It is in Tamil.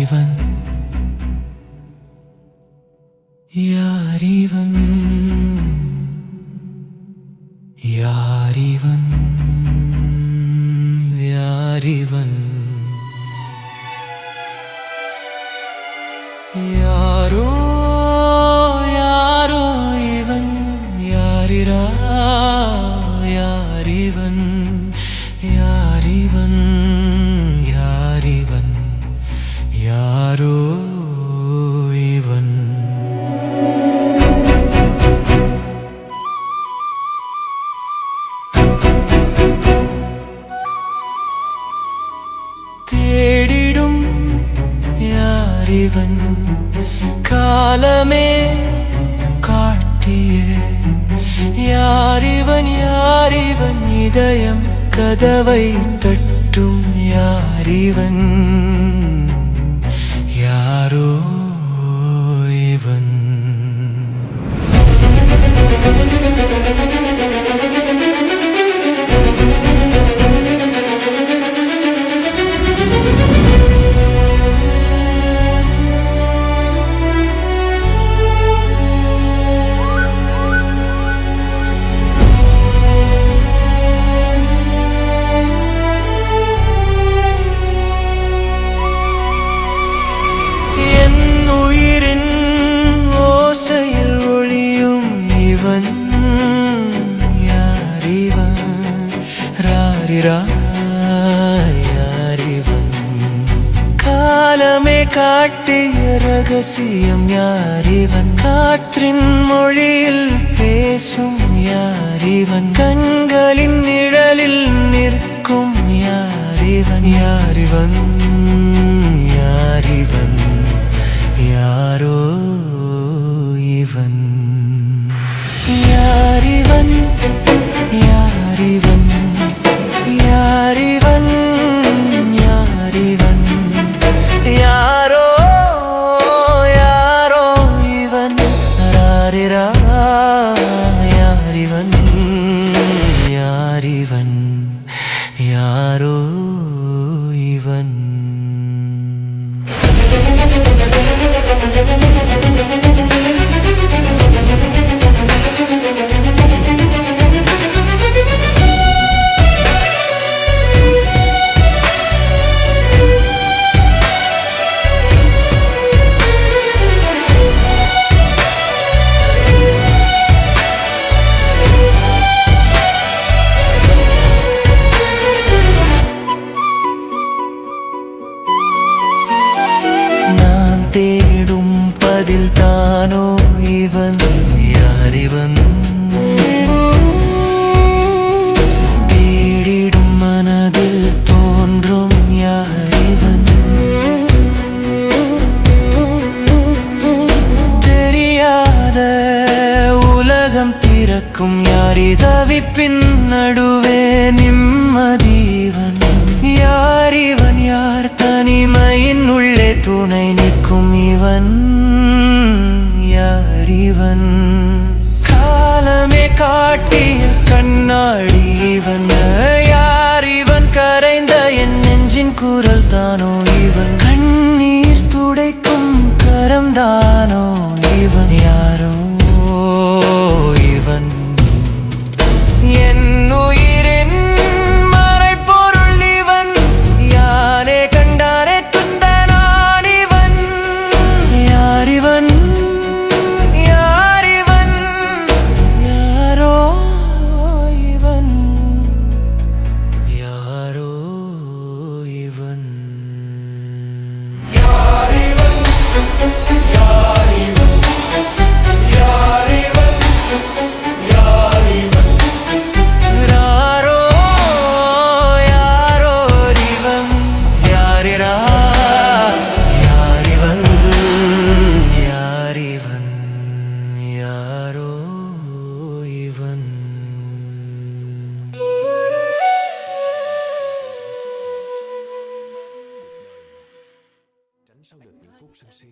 யாரிவன் யாரிவன் யாரிவன் யாரிவன் யாரோ யாரோ இவன் யாரிரா யாரிவன் யாரிவன் யாரிவன் யாரோ இவன் தேடிடும் யாரிவன் காலமே காட்டிய யாரிவன் யாரிவன் இதயம் கதவை தட்டும் யாரிவன் யாரோ இவன் யாரிவன் காலமே காட்டிய ரகசியம் யாரிவன் காற்றின் மொழியில் பேசும் யாரிவன் கண்களின் நிழலில் நிற்கும் யாரிவன் யாரிவன் யாரிவன் யாரோ இவன் யாரிவன் யாரிவன் யாரிவன் யாரிவன் யாரோ யாரோ இவன் யாரிரா யாரிவன் யாரிவன் யாரோ இவன் தேடும் பதில் தானோ இவன் யாரிவன் தேடிடும் மனதில் தோன்றும் யாரிவன் தெரியாத உலகம் திறக்கும் யாரி தவிப்பின் நடுவே நிம்மதிவன் யாரிவன் யார் தனிமையின் உள்ளே துணை நிற்கும் இவன் யாரிவன் காலமே காட்டிய கண்ணாடி இவன் யாரிவன் கரைந்த என் நெஞ்சின் குரல் தானோ இவன் கண்ணீர் துடைக்கும் கரம் தானோ இவன் யாரோ இவன் என் உயிரின் மறைப்பொருள் இவன் யாரே கண்டாரே யாரிவன் யாரிவன் யாரோ இவன் யாரோ இவன் யாரிவன் யாரிவன் யாரிவன் யாரிவன் யாரோ யாரோ இவன் யாரிரா யாரிவன் யாரிவன் யாரோ இவன் tránh sau được những phút sân si.